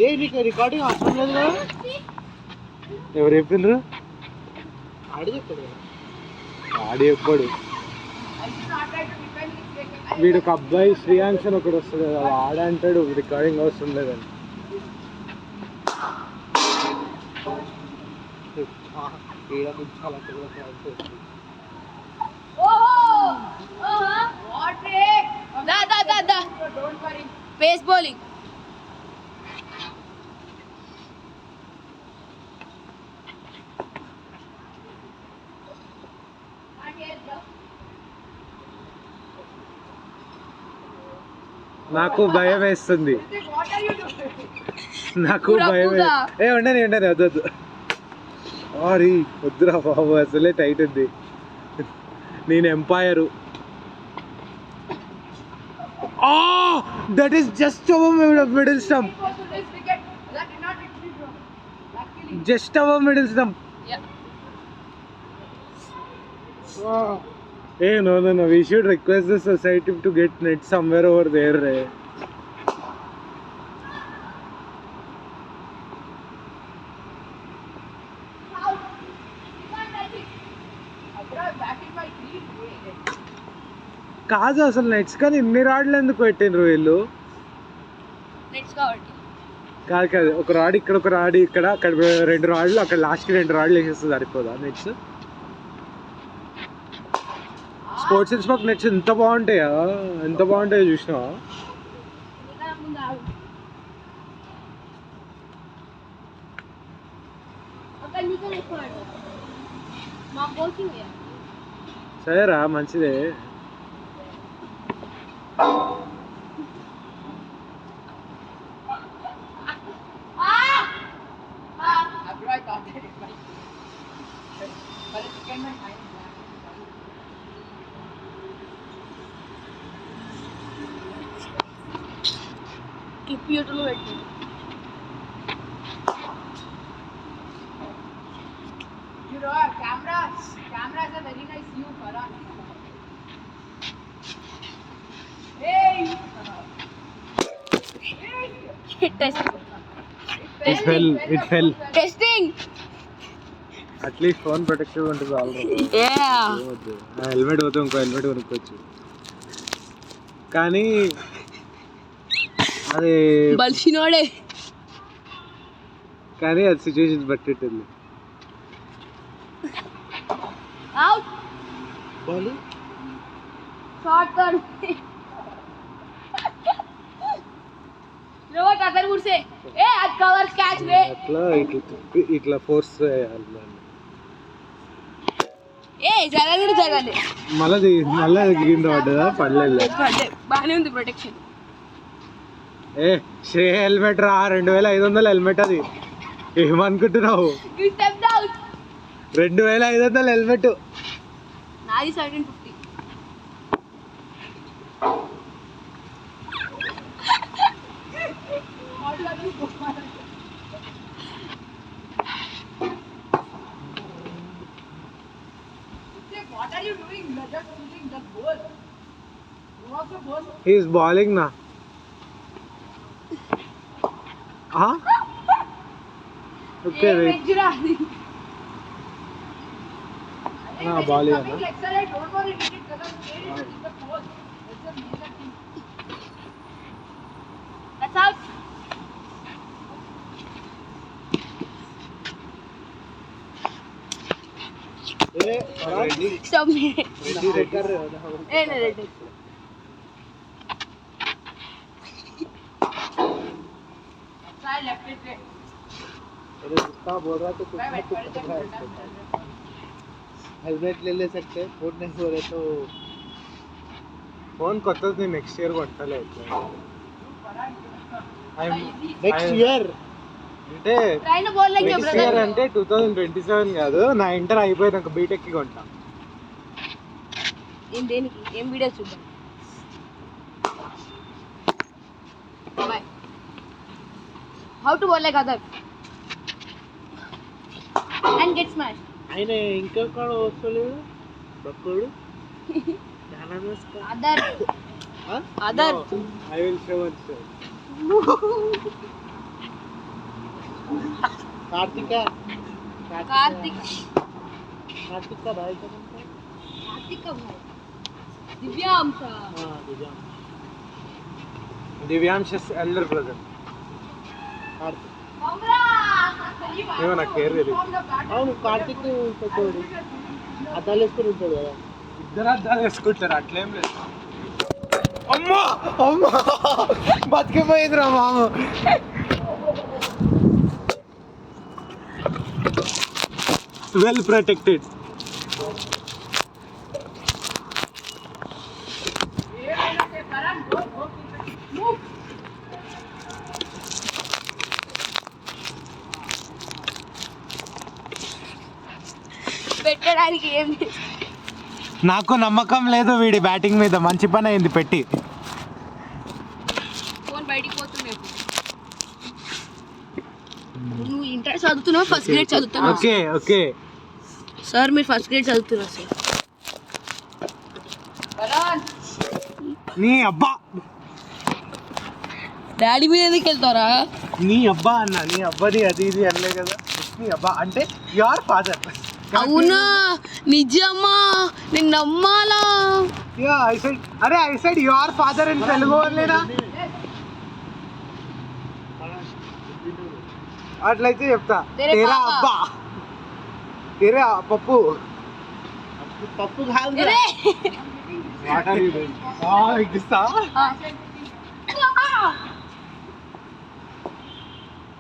ఏ నీకు రికార్డింగ్ అవసరం లేదు కదా. ఎవరు చెప్పిండ్రు? ఆడి చెప్పాడు కదా. ఆడి చెప్పాడు. వీడు ఒక అబ్బాయి శ్రీయాంశ్ అని ఒకటి వస్తుంది కదా, ఆడంటాడు రికార్డింగ్ అవసరం లేదని. Pace bowling. నాకు భయం వేస్తుంది. నాకు భయం. ఉండని వద్దు. సారీ వద్దురా బాబు, అసలే టైట్ ఉంది. నేను empire. That is just hour middle stump. Just hour middle stump. Hey, no. We should request the society to get net somewhere over there, right? కాదు అసలు నెట్స్ కానీ ఇన్ని రాడ్లు ఎందుకు పెట్టిండ్రు వీళ్ళు? కాదు ఒక రాడ్ ఇక్కడ, ఒక రాడ్ ఇక్కడ, అక్కడ 2 రాడ్లు, అక్కడ లాస్ట్కి 2 రాడ్లు వేసేస్తుంది, సరిపోదా నెట్స్? స్పోర్ట్స్ ఇన్స్పాక్ నెట్స్ ఎంత బాగుంటాయో చూసినావా? సరేరా, మంచిదే. కంప్యూటర్లో పెట్టి camera is a very nice view for us. Hey, it fell. Testing. At least phone protective ఉంటుంది ఆల్రెడీ. హెల్మెట్ పోతే ఇంకో హెల్మెట్ కొనుక్కోవచ్చు. కానీ అది బల్సినోడే, కానీ అది సిచ్యువేషన్స్ బట్టి ఉంటుంది. అవుట్ బాల్ షార్ట్ కర్ రోట్ other would say a at covers catch way అట్లా ఇట్లా ఫోర్స్ చేయాలి. ఏ జరగాలి మళ్ళీ కింద పడ్డదా? పడలేదు, బాగానే ఉంది ప్రొటెక్షన్. ఏ శ్రీ హెల్మెట్ రా, 2500 హెల్మెట్. అది ఏమనుకుంటున్నావు? 2500 హెల్మెట్. నాది 1750. What are you doing? You are just shooting the ball. You also ball. He is bowling na. Okay, wait. Bowling na. Don't worry, it doesn't scare you. It's the ball. It's a major thing. That's out. Stop me. Ready. Try left it. अरे जितना बोल रहा तो कुछ helmet ले सकते, phone नहीं हो रहे तो फोन కొత్తది నెక్స్ట్ ఇయర్ కొట్టాలి. నెక్స్ట్ ఇయర్ అంటే నెక్స్ట్ ఇయర్ అంటే 2027 కాదు, నా ఇంటర్ అయిపోయినాక బీటెక్కి కొంటా. ఏం వీడియో చూద్దాం. How to bowl like other and get smashed. ఆయన ఇంకొకడు వస్తలేడు బక్కడు. Other I will show it. Karthika Karthik Karthika Bhai Karthik Bhai Divyansha Divyansha elder brother Karthik ఏమో నాకు పేరు తెలియదు. అవును కార్తిక్ పెద్దోడు అద్దాలు వేసుకుని ఉంటాడు కదా. ఇద్దరు అద్దాలు వేసుకుంటారు అట్లేం లేదు. అమ్మా అమ్మా బతికిపోయిందిరా మామ. Well protected. పెట్టడానికి ఏం నాకు నమ్మకం లేదు వీడి బ్యాటింగ్ మీద. మంచి పని అయింది పెట్టి. ఫోన్ బయటికి పోతుంది. నువ్వు ఇంటర్ చదువుతున్నావు, ఫస్ట్ గ్రేడ్ చదువుతున్నావు. ఓకే ఓకే సార్ మీరు ఫస్ట్ గ్రేడ్ చదువుతున్నారు సార్. నీ అబ్బా డాడీ మీద ఎందుకు వెళ్తారా? నీ అబ్బా అన్న, నీ అబ్బది అది ఇది అనలే కదా. నీ అబ్బా అంటే యువర్ ఫాదర్. అవునా నిజమా? నేను నమ్మాలా? అరే ఐ సైడ్ యువర్ ఫాదర్ అని తెలుగు వాళ్ళేనా? అట్లయితే చెప్తా. తేరా అబ్బా తేరా పప్పు పప్పు కాదు.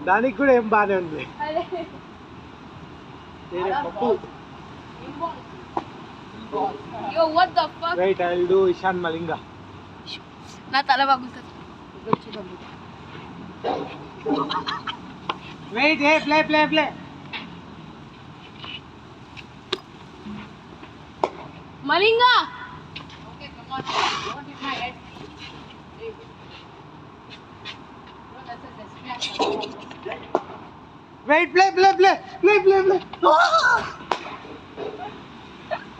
దానికి కూడా ఏం బానే ఉంది. పప్పు Yo, what the fuck? Right I will do Ishan Malinga. నా తల పగులుతుంది. Wait a play play play. Malinga. Okay, come on. Don't hit my head. Wait play play play play play play.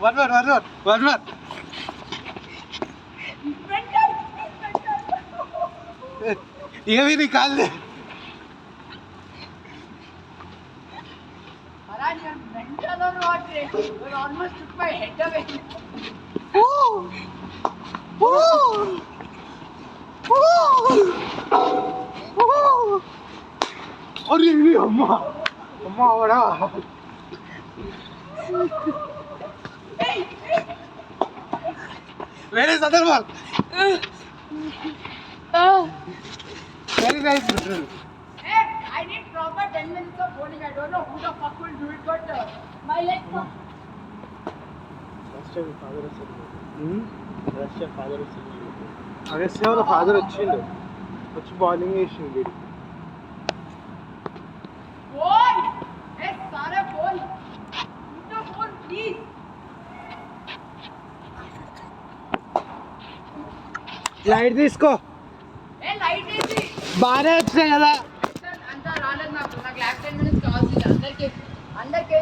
One more. ఏమి నీ కాదు. Maran, you're mental or what? You almost took my head away. అరే అమ్మా అమ్మా అవడా. Where is other ball? Very nice. Hey, I need proper 10 minutes of bowling. I don't know who the fuck will do it, but my legs are... Russia వాళ్ళ father వచ్చిండు. వచ్చి bowling వేసిండు వీడు. Ball! Hey, Sara, ball! Put the ball, please! Light తీసుకో. Hey, light ఏంటి? బాగానే వచ్చాయి కదా. అంతా రాలేదు నాకు. నాకు ల్యాబ్ 10 minutes కావాల్సింది అందరికీ.